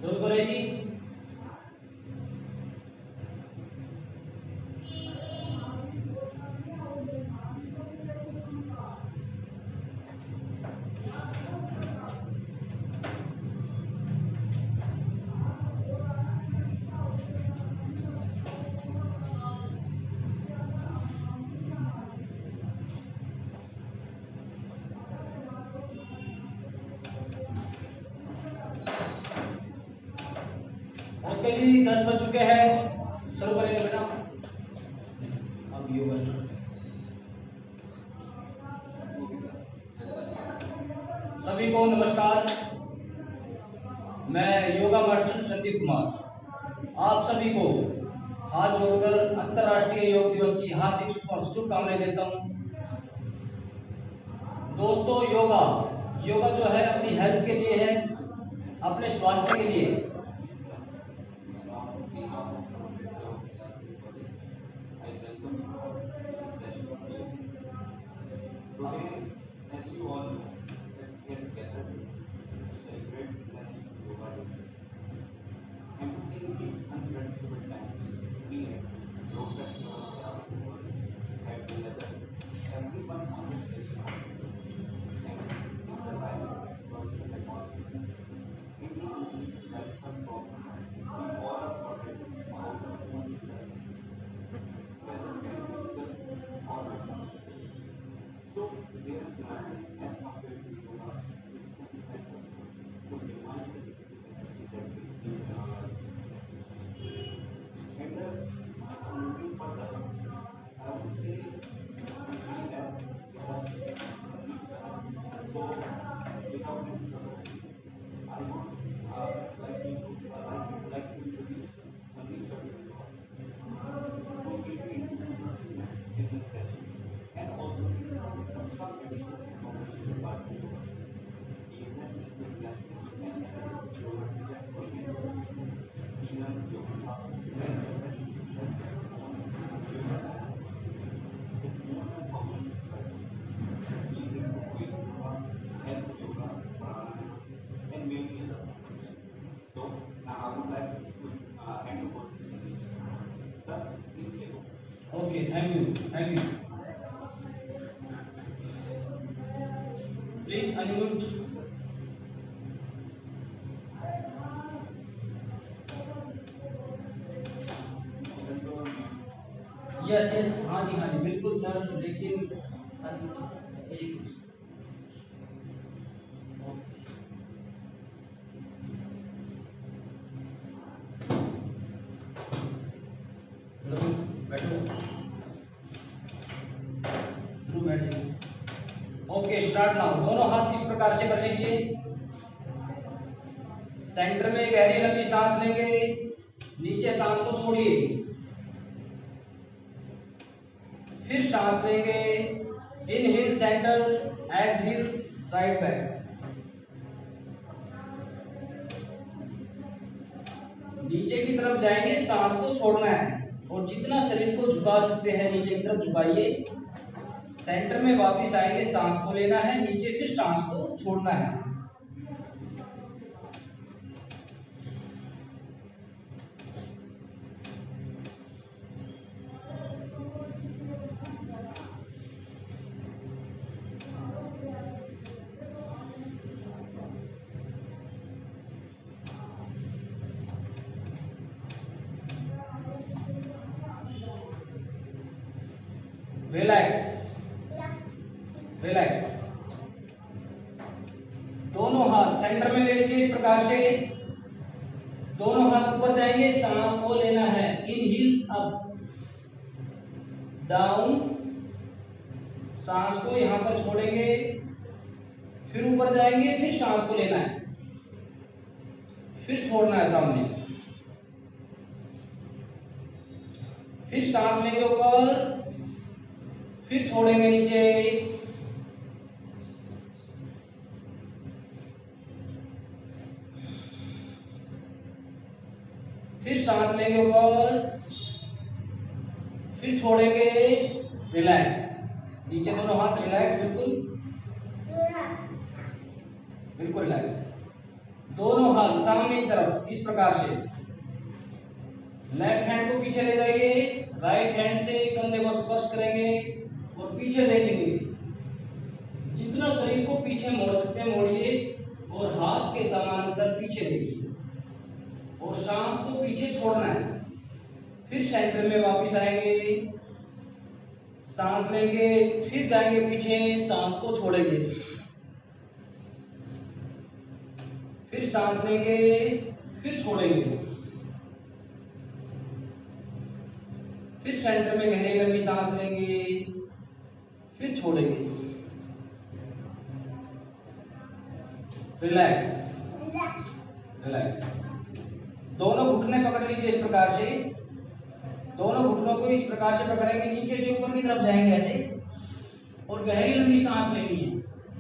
शुरू करें जी। ओके जी, 10 बज चुके हैं, शुरू करेंगे बेटा। अब योगा स्टार्ट। सभी को नमस्कार, मैं योगा मास्टर संदीप कुमार आप सभी को हाथ जोड़कर अंतर्राष्ट्रीय योग दिवस की हार्दिक शुभकामनाएं देता हूं। दोस्तों, योगा योगा जो है अपनी हेल्थ के लिए है, अपने स्वास्थ्य के लिए। Okay, thank you, thank you. Please unmute. Yes yes, हाँ जी बिल्कुल सर, लेकिन एक बैठो, बैठ जाइए। Okay, start now. दोनों हाथ इस प्रकार से कर लीजिए। सेंटर में गहरी लंबी सांस लेंगे, नीचे सांस को छोड़िए, फिर सांस लेंगे। Inhale centre, exhale side back. नीचे की तरफ जाएंगे, सांस को छोड़ना है और जितना शरीर को झुका सकते हैं नीचे की तरफ झुकाइए। सेंटर में वापस आएंगे, सांस को लेना है, नीचे फिर सांस को छोड़ना है। Relax, relax. दोनों हाथ सेंटर में ले लीजिए इस प्रकार से। दोनों हाथ ऊपर जाएंगे, सांस को लेना है। इनहेल अप, डाउन, सांस को यहां पर छोड़ेंगे, फिर ऊपर जाएंगे, फिर सांस को लेना है, फिर छोड़ना है सामने, फिर सांस लेंगे ऊपर, फिर छोड़ेंगे नीचे, फिर सांस लेंगे ऊपर, फिर छोड़ेंगे। रिलैक्स, नीचे दोनों हाथ रिलैक्स, बिल्कुल बिल्कुल रिलैक्स। दोनों हाथ सामने की तरफ इस प्रकार से। लेफ्ट हैंड को पीछे ले जाइए, राइट हैंड से कंधे को स्पर्श करेंगे और पीछे देखेंगे। जितना शरीर को पीछे मोड़ सकते हैं मोड़िए और हाथ के समानांतर पीछे देखिए और सांस को पीछे छोड़ना है। फिर सेंटर में वापस आएंगे, सांस लेंगे, फिर जाएंगे पीछे, सांस को छोड़ेंगे, फिर सांस लेंगे, फिर छोड़ेंगे, फिर सेंटर में गहरी लंबी सांस लेंगे, फिर छोड़ेंगे। Relax relax. दोनों घुटने पकड़ लीजिए इस प्रकार से। दोनों घुटनों को इस प्रकार से पकड़ेंगे, नीचे से ऊपर की तरफ जाएंगे ऐसे और गहरी लंबी सांस लेनी है।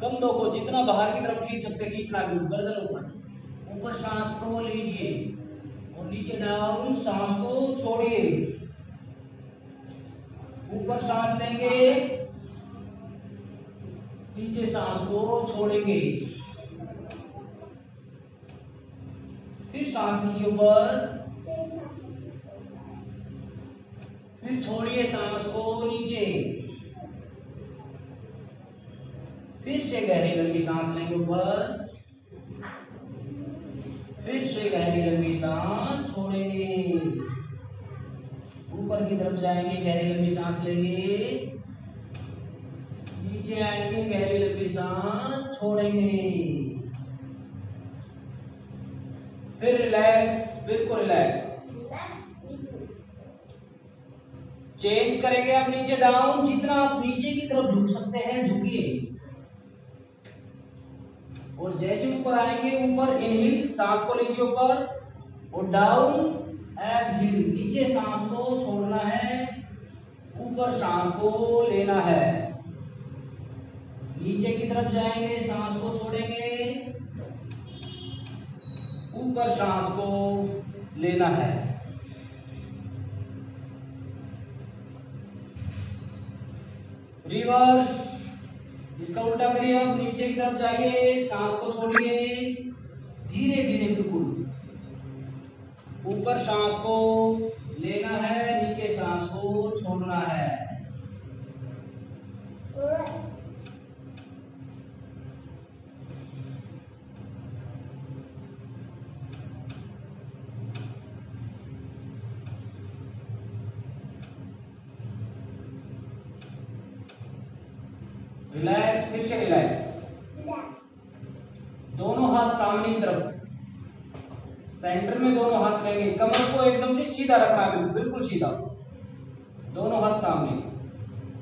कंधों को जितना बाहर की तरफ खींच सकते खींचना, बिल्कुल गर्दन ऊपर। ऊपर सांस को लीजिए और नीचे डाउन, सांस को छोड़िए। ऊपर सांस लेंगे, नीचे सांस को छोड़ेंगे, फिर सांस लीजिए ऊपर, फिर छोड़िए सांस को नीचे, फिर से गहरी लंबी सांस लेंगे ऊपर, फिर से गहरी लंबी सांस छोड़ेंगे, ऊपर की तरफ जाएंगे, गहरी लंबी सांस लेंगे, नीचे आएंगे, गहरी लंबी सांस छोड़ेंगे, फिर रिलैक्स, बिल्कुल रिलैक्स। चेंज करेंगे अब नीचे डाउन। जितना आप नीचे की तरफ झुक सकते हैं झुकिए और जैसे ऊपर आएंगे, ऊपर इनहेल, सांस को लीजिए ऊपर और डाउन एक्सहेल, नीचे सांस को छोड़ना है, ऊपर सांस को लेना है। नीचे की तरफ जाएंगे, सांस को छोड़ेंगे, ऊपर सांस को लेना है। रिवर्स, इसका उल्टा करिए। अब नीचे की तरफ जाइए, सांस को छोड़िए, धीरे धीरे बिल्कुल। ऊपर सांस को लेना है, नीचे सांस को छोड़ना है। रिलैक्स, फिर से रिलैक्स। दोनों हाथ सामने की तरफ, सेंटर में दोनों हाथ लेंगे, कमर को एकदम से सीधा रखना है, बिल्कुल सीधा। दोनों हाथ सामने,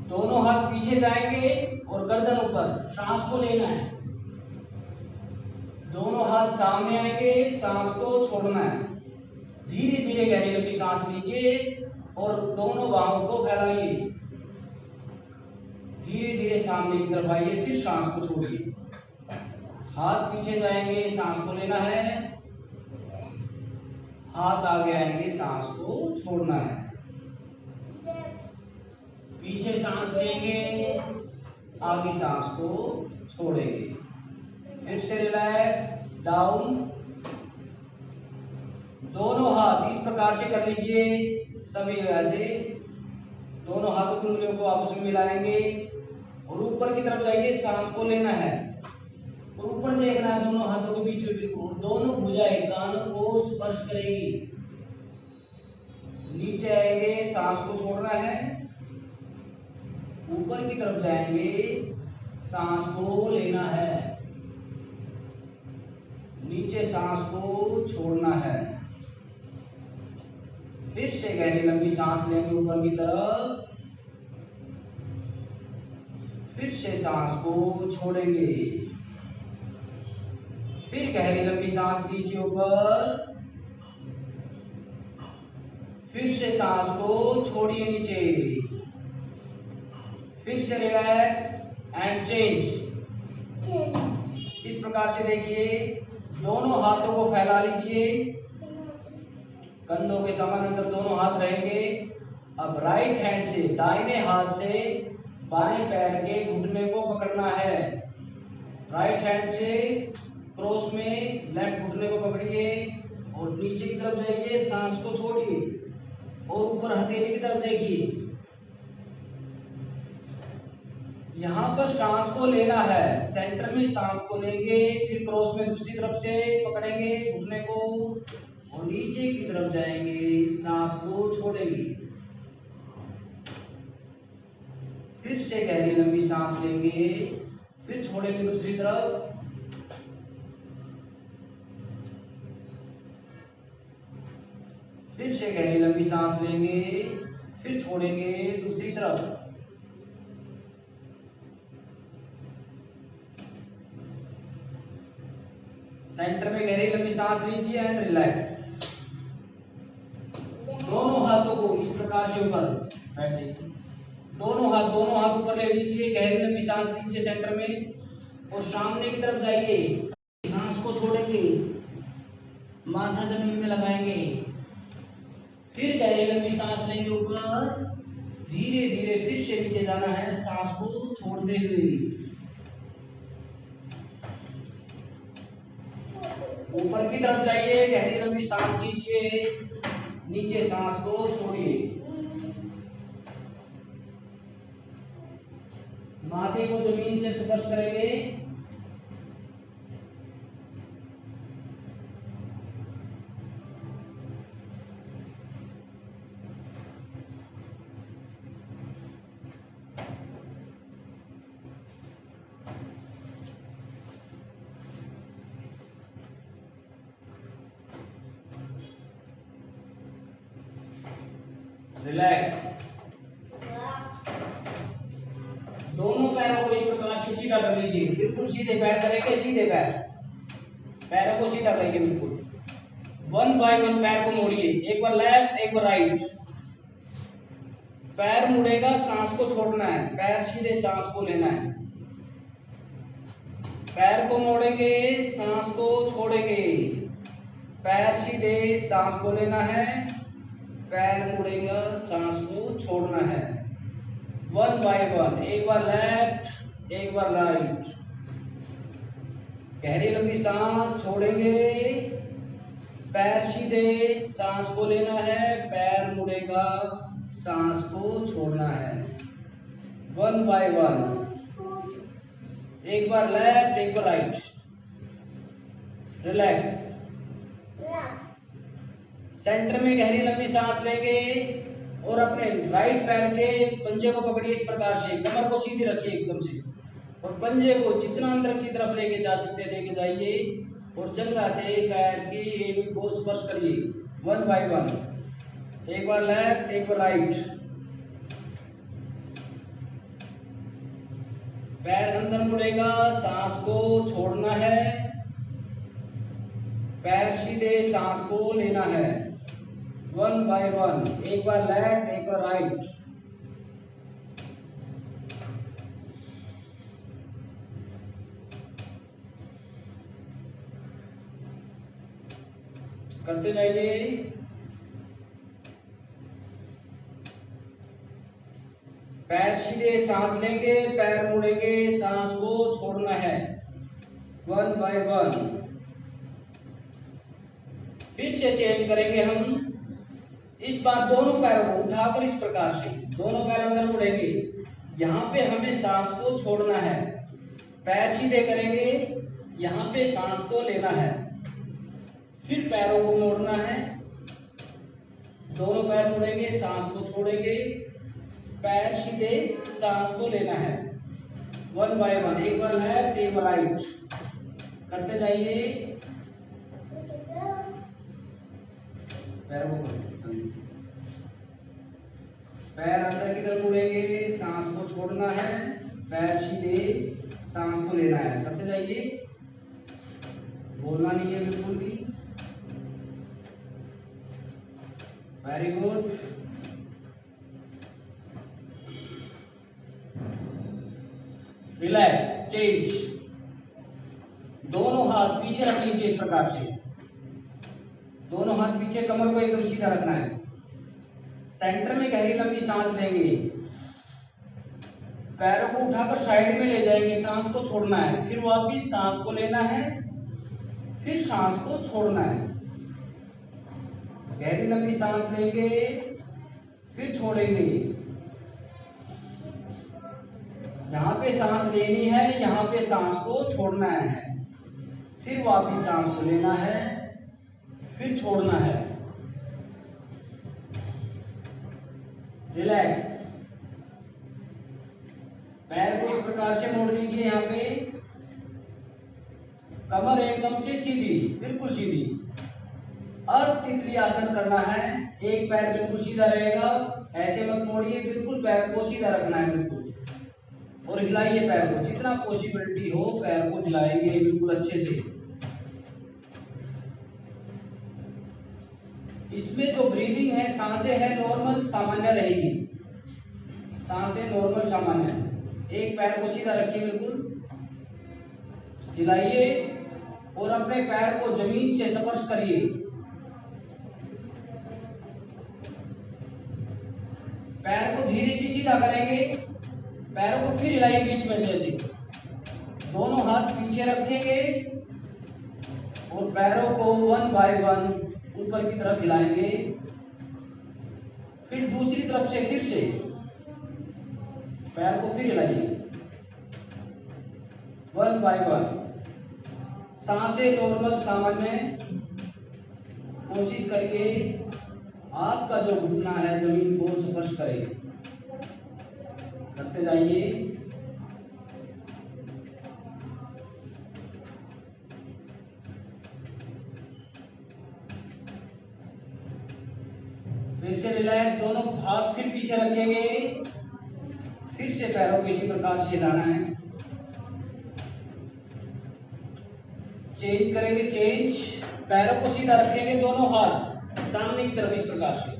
दोनों हाथ पीछे जाएंगे और गर्दन ऊपर, सांस को लेना है। दोनों हाथ सामने आएंगे, सांस को छोड़ना है। धीरे धीरे गहरी लंबी सांस लीजिए और दोनों बाहों को फैलाइए। धीरे धीरे सामने की तरफ आइए, फिर सांस को छोड़िए। हाथ पीछे जाएंगे, सांस को लेना है, हाथ आगे आएंगे, सांस को छोड़ना है। पीछे सांस लेंगे, आगे सांस को छोड़ेंगे। फिर से रिलैक्स, डाउन। दोनों हाथ इस प्रकार से कर लीजिए, सभी ऐसे। दोनों हाथों की उंगलियों को आपस में मिलाएंगे और ऊपर की तरफ जाइए, सांस को लेना है और ऊपर देखना है दोनों हाथों के बीच में, बिल्कुल। दोनों भुजाएं कानों को स्पर्श करेगी। नीचे आएंगे, सांस को छोड़ना है, ऊपर की तरफ जाएंगे, सांस को लेना है, नीचे सांस को छोड़ना है। फिर से गहरी लंबी सांस लेंगे ऊपर की तरफ, फिर से सांस को छोड़ेंगे, फिर गहरी लंबी सांस लीजिए ऊपर, फिर से सांस को छोड़िए नीचे, फिर से रिलैक्स एंड चेंज। इस प्रकार से देखिए, दोनों हाथों को फैला लीजिए, कंधों के समानांतर दोनों हाथ रहेंगे। अब राइट हैंड से, दाहिने हाथ से बाएं पैर के घुटने को पकड़ना है। राइट हैंड से क्रॉस में लेफ्ट घुटने को पकड़िए और नीचे की तरफ जाइए, सांस को छोड़िए और ऊपर हथेली की तरफ देखिए। यहाँ पर सांस को लेना है, सेंटर में सांस को लेंगे, फिर क्रॉस में दूसरी तरफ से पकड़ेंगे घुटने को और नीचे की तरफ जाएंगे, सांस को छोड़ेंगे। फिर से गहरी लंबी सांस लेंगे, फिर छोड़ेंगे दूसरी तरफ। फिर से गहरी लंबी सांस लेंगे, फिर छोड़ेंगे दूसरी तरफ। सेंटर में गहरी लंबी सांस लीजिए एंड रिलैक्स। दोनों हाथों को इस प्रकार से ऊपर बैठ जाइए, दोनों हाथ ऊपर ले लीजिए, गहरी लंबी सांस लीजिए सेंटर में और सामने की तरफ जाइए। सांस को छोड़ेंगे, माथा जमीन में लगाएंगे, फिर गहरी लंबी सांस लेंगे ऊपर, धीरे धीरे फिर से नीचे जाना है सांस को छोड़ते हुए। ऊपर की तरफ जाइए, गहरी लंबी सांस लीजिए, नीचे सांस को छोड़िए, माथे को जमीन से स्पर्श करेंगे। रिलैक्स। दोनों पैरों को इस प्रकार से सीधा कर लीजिए, बिल्कुल सीधे पैर करेंगे, सीधे पैर, पैरों को सीधा करेंगे बिल्कुल। वन बाय वन पैर को मोड़िए, एक बार लेफ्ट एक बार राइट। पैर मुड़ेगा, सांस को छोड़ना है, पैर सीधे, सांस को लेना है। पैर को मोड़ेंगे, सांस को छोड़ेंगे, पैर सीधे, सांस को लेना है, पैर मुड़ेगा, सांस को छोड़ना है। वन बाय वन, एक बार लेफ्ट एक बार राइट। गहरी लंबी सांस छोड़ेंगे, पैर सीधे, सांस को लेना है, पैर मुड़ेगा, सांस को छोड़ना है। वन बाय वन, एक बार लेफ्ट एक बार राइट। रिलैक्स। सेंटर में गहरी लंबी सांस लेंगे और अपने राइट पैर के पंजे को पकड़िए इस प्रकार से, कमर को सीधी रखिए एकदम से और पंजे को जितना अंदर की तरफ लेके जा सकते हैं लेके जाइए और जंघा से पैर की एड़ी को स्पर्श करिए। वन बाय वन, एक बार लेफ्ट एक बार राइट। पैर अंदर मुड़ेगा, सांस को छोड़ना है, पैर सीधे, सांस को लेना है। वन बाय वन, एक बार लेफ्ट एक बार राइट। करते जाइए। पैर सीधे, सांस लेंगे, पैर मुड़ेंगे, सांस को छोड़ना है। One by one. फिर से चेंज करेंगे हम। इस बार दोनों पैरों को उठाकर इस प्रकार से दोनों पैर अंदर मुड़ेंगे, यहाँ पे हमें सांस को छोड़ना है। पैर सीधे करेंगे, यहाँ पे सांस को लेना है, फिर पैरों को मोड़ना है, दोनों पैर मुड़ेंगे, सांस को छोड़ेंगे, पैर सीधे, सांस को लेना है। वन बाय वन, एक बार लेफ्ट एक बार राइट। करते जाइए। पैरों को पैर अंदर की तरफ मुड़ेंगे, सांस को छोड़ना है, पैर सीधे, सांस को लेना है। करते जाइए, बोलना नहीं है बिल्कुल भी। Very good. रिलैक्स। चेंज। दोनों हाथ पीछे रख लीजिए इस प्रकार से, दोनों हाथ पीछे, कमर को एकदम सीधा रखना है। सेंटर में गहरी लंबी सांस लेंगे, पैरों को उठाकर साइड में ले जाएंगे, सांस को छोड़ना है, फिर वापिस सांस को लेना है, फिर सांस को छोड़ना है। गहरी लंबी सांस लेंगे, फिर छोड़ेंगे। यहाँ पे सांस लेनी है, यहाँ पे सांस को छोड़ना है। फिर वापिस सांस को लेना है, फिर छोड़ना है। रिलैक्स। पैर को इस प्रकार से मोड़ लीजिए। यहाँ पे कमर एकदम से सीधी, बिल्कुल सीधी। अब तितली आसन करना है। एक पैर बिल्कुल सीधा रहेगा, ऐसे मत मोड़िए, बिल्कुल पैर को सीधा रखना है बिल्कुल। और हिलाइए पैर को, जितना पॉसिबिलिटी हो पैर को हिलाएंगे बिल्कुल अच्छे से। इसमें जो ब्रीदिंग है, सांसें है नॉर्मल सामान्य रहेगी। सांसें नॉर्मल सामान्य। एक पैर को सीधा रखिए बिल्कुल, हिलाइए और अपने पैर को जमीन से स्पर्श करिए। पैर को धीरे से सीधा करेंगे, पैरों को फिर हिलाइए बीच में से ऐसे। दोनों हाथ पीछे रखेंगे और पैरों को 1 बाय 1 ऊपर की तरफ हिलाएंगे। फिर दूसरी तरफ से फिर से पैर को फिर हिलाइए 1 बाय 1। सांसें नॉर्मल सामान्य। कोशिश करिए आपका जो घुटना है जमीन को स्पर्श करे। करते जाइए। फिर से रिलैक्स। दोनों हाथ फिर पीछे रखेंगे, फिर से पैरों को इसी प्रकार से हिलाना है। चेंज करेंगे, चेंज। पैरों को सीधा रखेंगे, दोनों हाथ सामने की तरफ इस प्रकार से।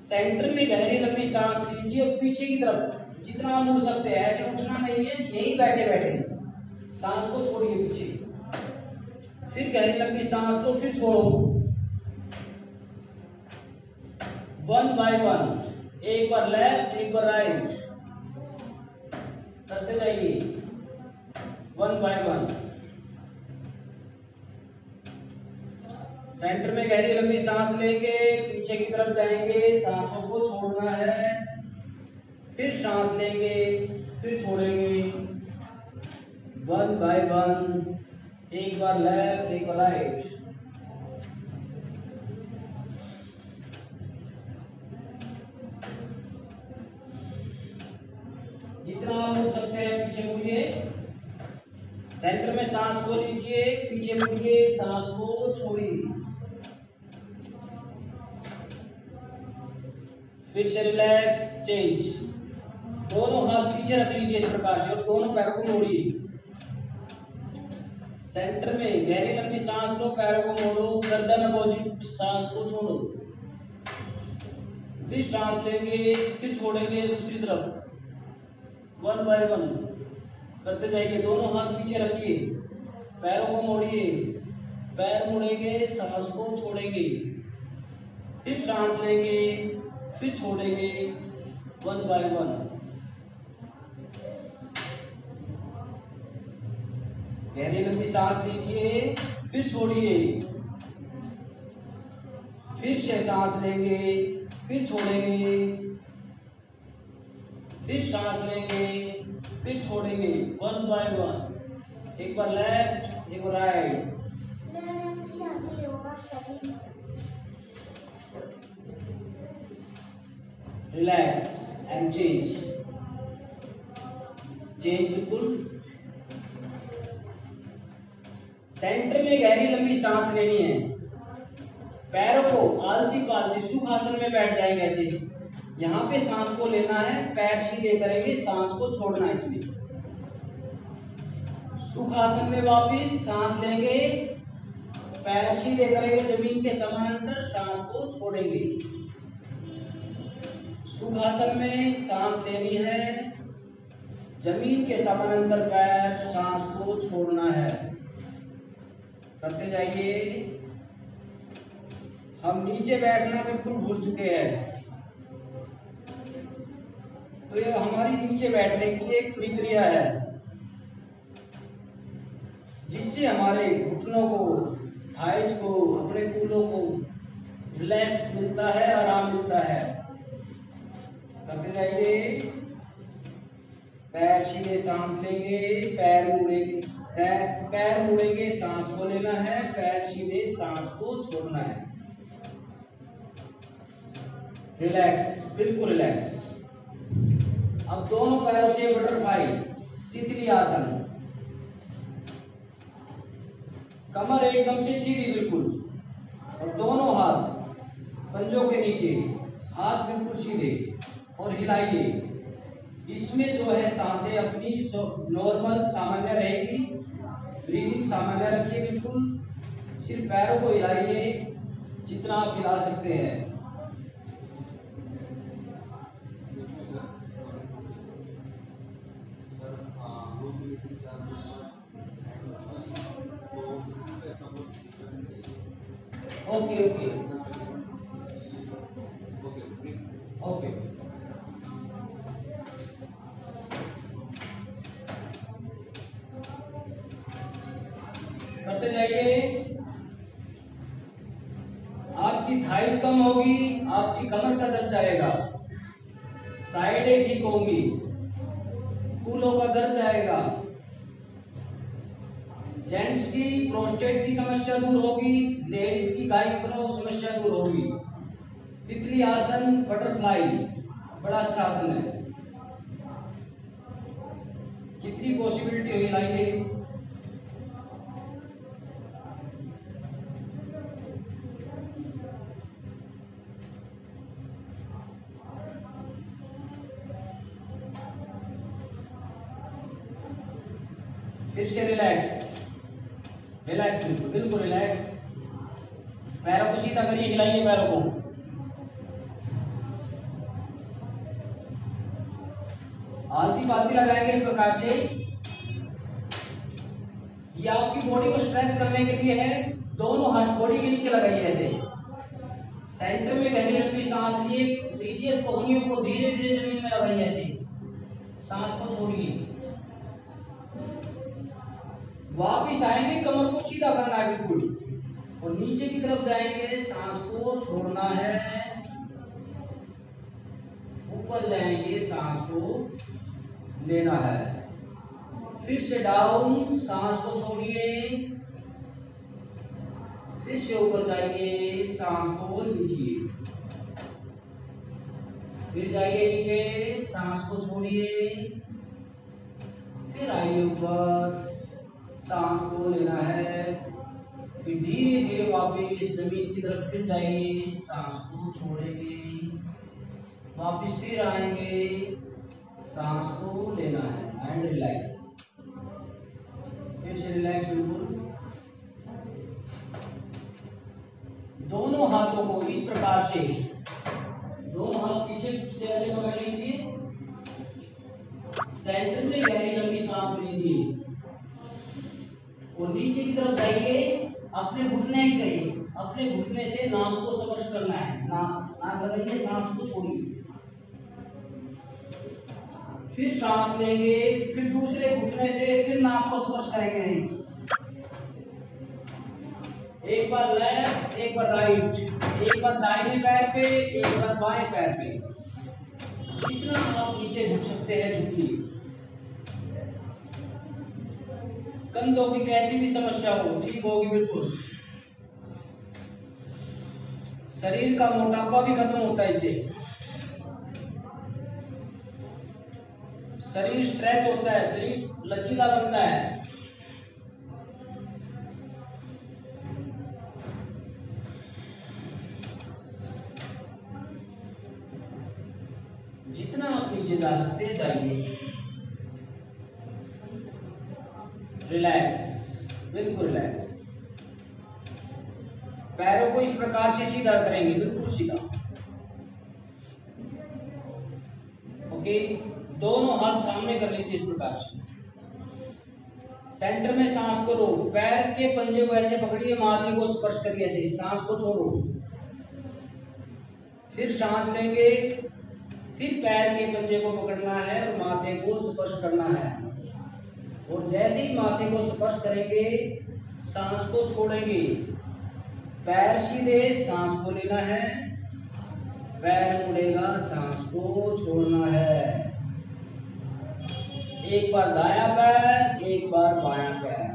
सेंटर में गहरी लंबी सांस लीजिए और पीछे की तरफ जितना आप उड़ सकते हैं, ऐसे उठना नहीं है, यहीं बैठे बैठे सांस को छोड़िए पीछे। फिर गहरी लंबी सांस लो, फिर छोड़ो 1 बाय 1। एक बार लेफ्ट, एक बार राइट, करते जाइए 1 बाय 1। सेंटर में गहरी लंबी सांस लेंगे, पीछे की तरफ जाएंगे, सांसों को छोड़ना है। फिर सांस लेंगे, फिर छोड़ेंगे 1 बाय 1। एक बार लेफ्ट, एक बार राइट। जितना आप उड़ सकते हैं पीछे मुड़िए। सेंटर में सांस को लीजिए, पीछे मुड़िए, सांस को छोड़िए। फिर से रिलैक्स, चेंज। दोनों हाथ पीछे रख लीजिए इस प्रकार से और दोनों पैरों को मोड़िए। सेंटर में गहरी लंबी सांस लो, पैरों को मोड़ो, गर्दन अपोजिट, सांस को छोड़ो। फिर सांस लेंगे, फिर छोड़ेंगे दूसरी तरफ 1 बाय 1 करते जाइए। दोनों हाथ पीछे रखिए, पैरों को मोड़िए, पैर मुड़ेंगे, सांस को छोड़ेंगे। फिर सांस लेंगे, फिर छोड़ेंगे 1 बाय 1। गहरी लंबी सांस लीजिए, फिर छोड़िए, फिर से सांस लेंगे, फिर छोड़ेंगे, फिर सांस लेंगे, फिर छोड़ेंगे 1 बाय 1। एक बार लेफ्ट, एक बार right. Relax and change. Change बिल्कुल। सेंटर में गहरी लंबी सांस लेनी है। पैरों को आलती पालती सुखासन में बैठ जाएंगे ऐसे। यहाँ पे सांस को लेना है, पैर सीधे करेंगे, सांस को छोड़ना है इसमें। सुखासन में वापिस सांस लेंगे, पैर सीधे करेंगे जमीन के समानांतर, सांस को छोड़ेंगे। सुखासन में सांस लेनी है, जमीन के समानांतर पैर, सांस को छोड़ना है। करते जाइए। हम नीचे बैठना बिल्कुल भूल चुके हैं, तो ये हमारी नीचे बैठने की एक प्रक्रिया है। जिससे हमारे घुटनों को, थाइस को, अपने कूलों को रिलैक्स मिलता है, आराम मिलता है। करते जाइए। पैर सीधे, सांस लेंगे, पैर मुड़ेंगे, पैर मुड़ेंगे, सांस को लेना है, पैर सीधे, सांस को छोड़ना है। रिलैक्स, बिल्कुल रिलैक्स। अब दोनों पैरों से बटरफ्लाई, तितली आसन। कमर एकदम से सीधी बिल्कुल, और दोनों हाथ पंजों के नीचे, हाथ बिल्कुल सीधे, और हिलाइए। इसमें जो है सांसें अपनी नॉर्मल सामान्य रहेगी, ब्रीदिंग सामान्य रखिए बिल्कुल। सिर्फ पैरों को हिलाइए जितना आप हिला सकते हैं। Okay okay okay. करते जाइए। आपकी थाइस कम होगी, आपकी कमर का दर्द जाएगा, साइडें ठीक होंगी, कूलों का दर्द जाएगा, जेंट्स की प्रोस्टेट की समस्या दूर होगी, लेडीज की गायनिक समस्या दूर होगी। तितली आसन, बटरफ्लाई बड़ा अच्छा आसन है। जितनी पॉसिबिलिटी हो हिलाइए। फिर से रिलैक्स, रिलैक्स, बिल्कुल बिल्कुल रिलैक्स। पैरों को सीधा करिए, हिलाइए पैरों को। आलती पालती लगाएंगे इस प्रकार से। ये आपकी बॉडी को स्ट्रेच करने के लिए है। दोनों हाथ बॉडी के नीचे लगाइए ऐसे। सेंटर में गहरी लंबी सांस लिए लीजिए, कोहनियों को धीरे धीरे जमीन में लगाइए ऐसे। सांस को छोड़िए, वापिस आएंगे, कमर को सीधा करना है बिल्कुल, और नीचे की तरफ जाएंगे, सांस को छोड़ना है, ऊपर जाएंगे, सांस को लेना है। फिर से डाउन, सांस को छोड़िए, फिर से ऊपर जाइए, सांस को लीजिए, फिर जाइए नीचे, सांस को छोड़िए, फिर आइए ऊपर, सांस को लेना है, फिर धीरे धीरे वापस जमीन की तरफ फिर जाइए, सांस को छोड़ेंगे, वापस फिर आएंगे, सांस को लेना है, एंड रिलैक्स। फिर से रिलैक्स बिल्कुल। दोनों हाथों को इस प्रकार से, दोनों हाथ पीछे से ऐसे पकड़ लीजिए, सेंटर में गहरी लंबी सांस लीजिए, और नीचे की तरफ जाइए, अपने घुटने गए, अपने घुटने से नाक को स्पर्श करना है, नाक लगाइए, सांस को छोड़िए, फिर सांस लेंगे, फिर दूसरे घुटने से फिर नाक को स्पर्श करेंगे। एक बार लेफ्ट, एक बार राइट, एक बार दाहिने पैर पे, एक बार बाएं पैर पे। जितना आप नीचे झुक सकते हैं झुकिए। कंधों की कैसी भी समस्या हो ठीक होगी बिल्कुल। शरीर का मोटापा भी खत्म होता है इससे, शरीर स्ट्रेच होता है, शरीर लचीला बनता है। जितना आप नीचे जा सकते हैं जाइए। रिलैक्स, बिल्कुल रिलैक्स। पैरों को इस प्रकार से सीधा करेंगे, बिल्कुल सीधा। ओके, दोनों हाथ सामने कर लीजिए इस प्रकार से। सेंटर में सांस को लो, पैर के पंजे को ऐसे पकड़िए, माथे को स्पर्श करिए ऐसे, सांस को छोड़ो, फिर सांस लेंगे, फिर पैर के पंजे को पकड़ना है और माथे को स्पर्श करना है। और जैसे ही माथे को स्पर्श करेंगे सांस को छोड़ेंगे। पैर सीधे, सांस को लेना है, पैर मुड़ेगा, सांस को छोड़ना है। एक बार दायां पैर, एक बार बायां पैर।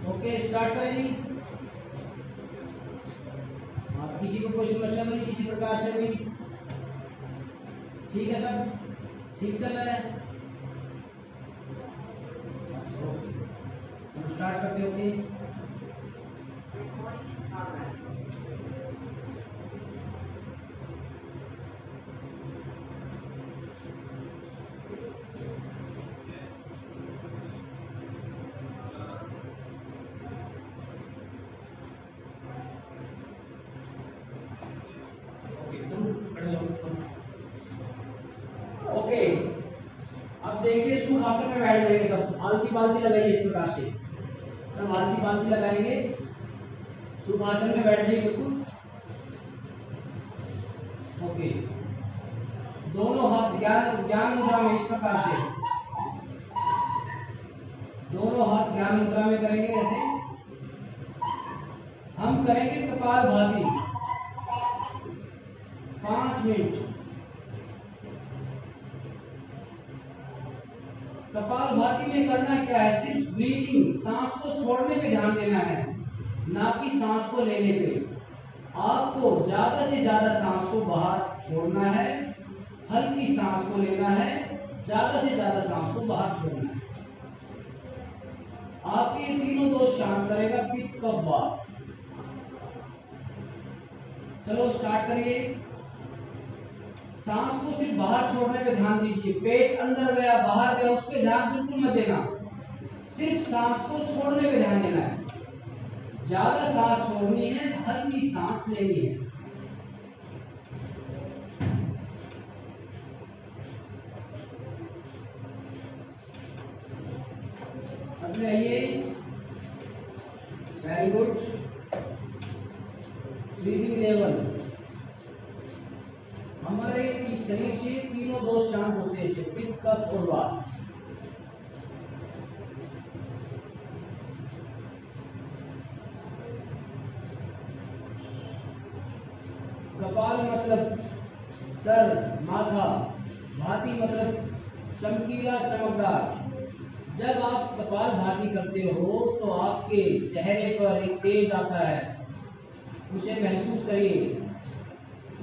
ओके, स्टार्ट करें जी। किसी को कोई समस्या नहीं किसी प्रकार से भी? ठीक है, सब ठीक चल रहा है। स्टार्ट करते हो? ओके, अब देखिए सुखासन में बैठ जाएंगे सब। आलती बालती लगाइए इस प्रकार से, सब आलती बालती लगाएंगे, सुखासन में बैठ जाइए बिल्कुल। ओके, दोनों हाथ ज्ञान मुद्रा में इस प्रकार से, दोनों हाथ ज्ञान मुद्रा में करेंगे। ऐसे हम करेंगे कपालभाति 5 मिनट। कपालभाति में करना क्या है? सिर्फ ब्रीदिंग, सांस को छोड़ने पे ध्यान देना है, ना कि सांस को लेने पे। आपको ज्यादा से ज्यादा सांस को बाहर छोड़ना है, हल्की सांस को लेना है, ज्यादा से ज्यादा सांस को बाहर छोड़ना है। आपके ये तीनों दोष शांत करेगा, पित्त कफ वात। चलो स्टार्ट करिए। सांस को सिर्फ बाहर छोड़ने पे ध्यान दीजिए। पेट अंदर गया बाहर गया उस पे ध्यान बिल्कुल मत देना, सिर्फ सांस को छोड़ने पे ध्यान देना है। ज्यादा सांस छोड़नी है, हल्की सांस लेनी है। अब आइए, वेरी गुड। ब्रीदिंग लेवल हमारे शरीर से तीनों दोष शांत होते हैं, पित्त कफ और वात। कपाल मतलब सर माथा, भाती मतलब चमकीला चमकदार। जब आप कपाल भाती करते हो तो आपके चेहरे पर एक तेज आता है, उसे महसूस करिए।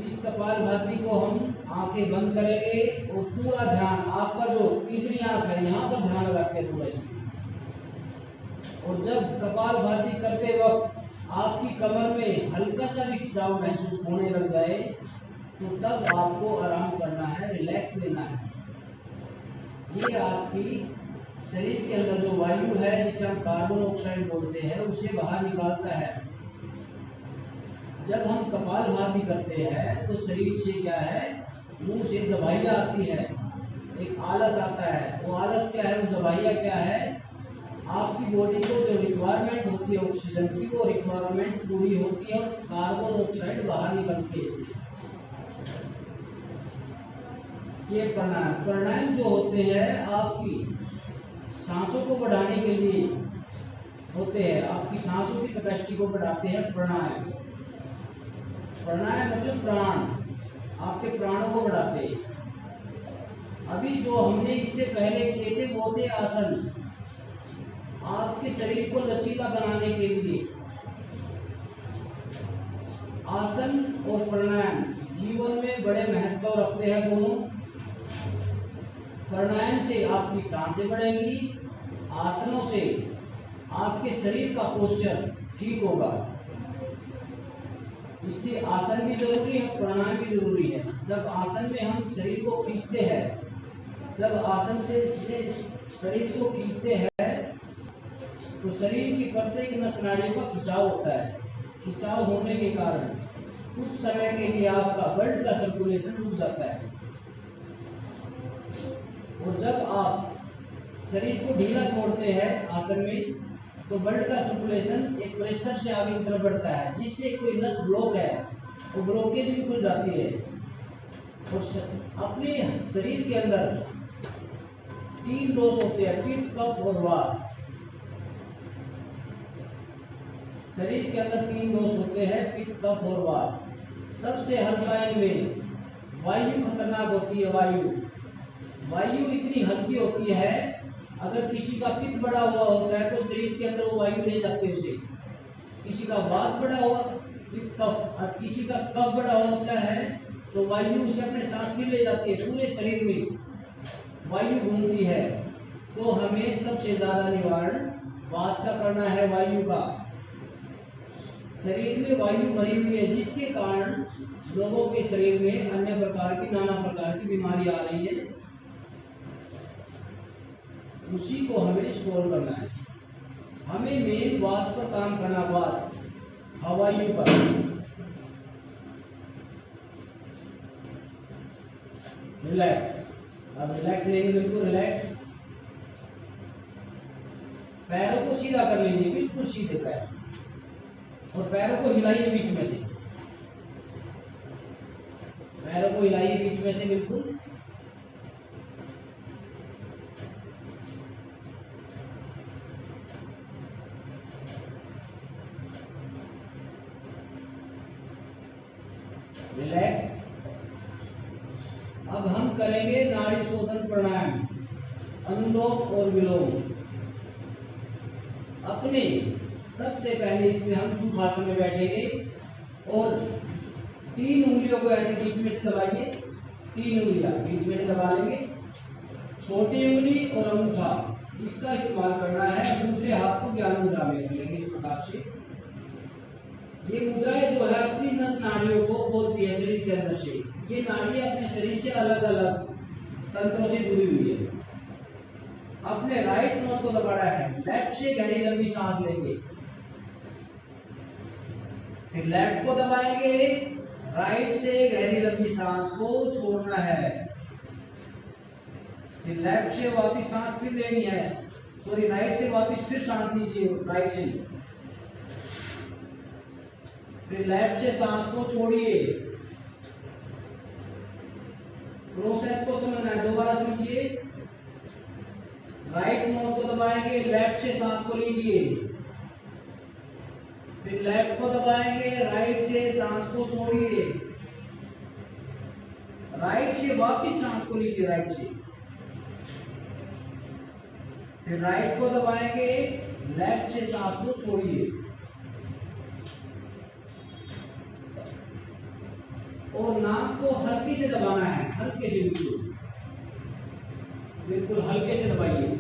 इस कपालभाति को हम आंखें बंद करेंगे और पूरा ध्यान आपका जो तीसरी आंख है यहाँ पर ध्यान लगाते हैं पूरा इसमें। और जब कपालभाति करते वक्त आपकी कमर में हल्का सा भी खिंचाव महसूस होने लग जाए तो तब आपको आराम करना है, रिलैक्स लेना है। ये आपकी शरीर के अंदर जो वायु है जिसे हम कार्बन ऑक्साइड बोलते हैं उसे बाहर निकालता है। जब हम कपालभाति करते हैं तो शरीर से क्या है, मुंह से दवाइयाँ आती है, एक आलस आता है। वो आलस क्या है, वो दवाइयाँ क्या है, आपकी बॉडी को जो रिक्वायरमेंट होती है ऑक्सीजन की वो रिक्वायरमेंट पूरी होती है और कार्बन ऑक्साइड बाहर निकलती है इससे। ये प्राणायाम जो होते हैं आपकी सांसों को बढ़ाने के लिए होते हैं, आपकी सांसों की कैपेसिटी को बढ़ाते हैं प्राणायाम। प्राणायाम मतलब प्राण, आपके प्राणों को बढ़ाते हैं। अभी जो हमने इससे पहले किए थे वो थे आसन, आपके शरीर को लचीला बनाने के लिए। आसन और प्राणायाम जीवन में बड़े महत्व रखते हैं दोनों। प्राणायाम से आपकी सांसें बढ़ेंगी, आसनों से आपके शरीर का पोस्चर ठीक होगा। इसलिए आसन भी जरूरी है, प्राणायाम भी जरूरी है। जब आसन में हम शरीर को खींचते हैं, जब आसन से शरीर को खींचते हैं तो शरीर की प्रत्येक नस नाड़ियों का खिंचाव होता है। खिंचाव होने के कारण कुछ समय के लिए आपका ब्लड का सर्कुलेशन रुक जाता है। और जब आप शरीर को ढीला छोड़ते हैं आसन में तो ब्लड का सर्कुलेशन एक प्रेशर से आगे की तरफ बढ़ता है, जिससे कोई नस ब्लॉक है वो ब्लॉकेज भी खुल जाती है। और अपने शरीर के अंदर 3 दोष होते हैं, पित्त, कफ और वात। शरीर के अंदर 3 दोष होते हैं, पित्त, कफ और वात। सबसे हल्का इनमें वायु खतरनाक होती है। वायु इतनी हल्की होती है, अगर किसी का पित्त बढ़ा हुआ होता है तो शरीर के अंदर वो वायु ले जाते हैं उसे। किसी का वात बढ़ा हुआ पित्त, कफ, और किसी का कफ बढ़ा हुआ होता है तो वायु उसे अपने साथ भी ले जाती है। पूरे शरीर में वायु घूमती है। तो हमें सबसे ज्यादा निवारण वात का करना है, वायु का। शरीर में वायु भरी हुई है जिसके कारण लोगों के शरीर में अन्य प्रकार की नाना प्रकार की बीमारी आ रही है, उसी को हमें सोल्व करना है। हमें मेन वात पर काम करना, वात हवायु पर। रिलैक्स, अब रिलैक्स लेंगे, बिल्कुल रिलैक्स। पैरों को सीधा कर लीजिए, बिल्कुल सीधे पैर, और पैरों को हिलाइए बीच में से। पैरों को हिलाइए बीच में से, बिल्कुल। रिलैक्स। अब हम करेंगे नाड़ी शोधन प्राणायाम, अनुलोम और विलोम। अपने सबसे पहले इसमें हम सुखासन में बैठेंगे और 3 उंगलियों को ऐसे बीच में से दबाइए। 3 उंगलियां बीच में से दबा लेंगे, छोटी उंगली और अंगूठा इसका इस्तेमाल करना है। दूसरे हाथ को ज्ञान मुद्रा में कर लेंगे इस प्रकार से। ये मुद्राएं जो है अपनी नस नाड़ियों को खोलती है शरीर के अंदर से। ये नाड़ियां अपने शरीर से अलग अलग तंत्रों से जुड़ी हुई है। अपने राइट नोज को दबाना है, लेफ्ट से गहरी लंबी सांस लेंगे, फिर लेफ्ट को दबाएंगे, राइट से गहरी लंबी सांस को छोड़ना है, फिर लेफ्ट से वापस सांस फिर लेनी है, सॉरी राइट से वापस फिर सांस लीजिए राइट से, फिर लेफ्ट से सांस को छोड़िए। प्रोसेस को समझना है, दोबारा समझिए। राइट नोज को दबाएंगे, लेफ्ट से सांस को लीजिए, फिर लेफ्ट को दबाएंगे, राइट से सांस को छोड़िए, राइट से वापस सांस को लीजिए राइट से, फिर राइट को दबाएंगे, लेफ्ट से सांस को छोड़िए। और नाक को हल्के से दबाना है, हल्के से, बिल्कुल बिल्कुल हल्के से दबाइए।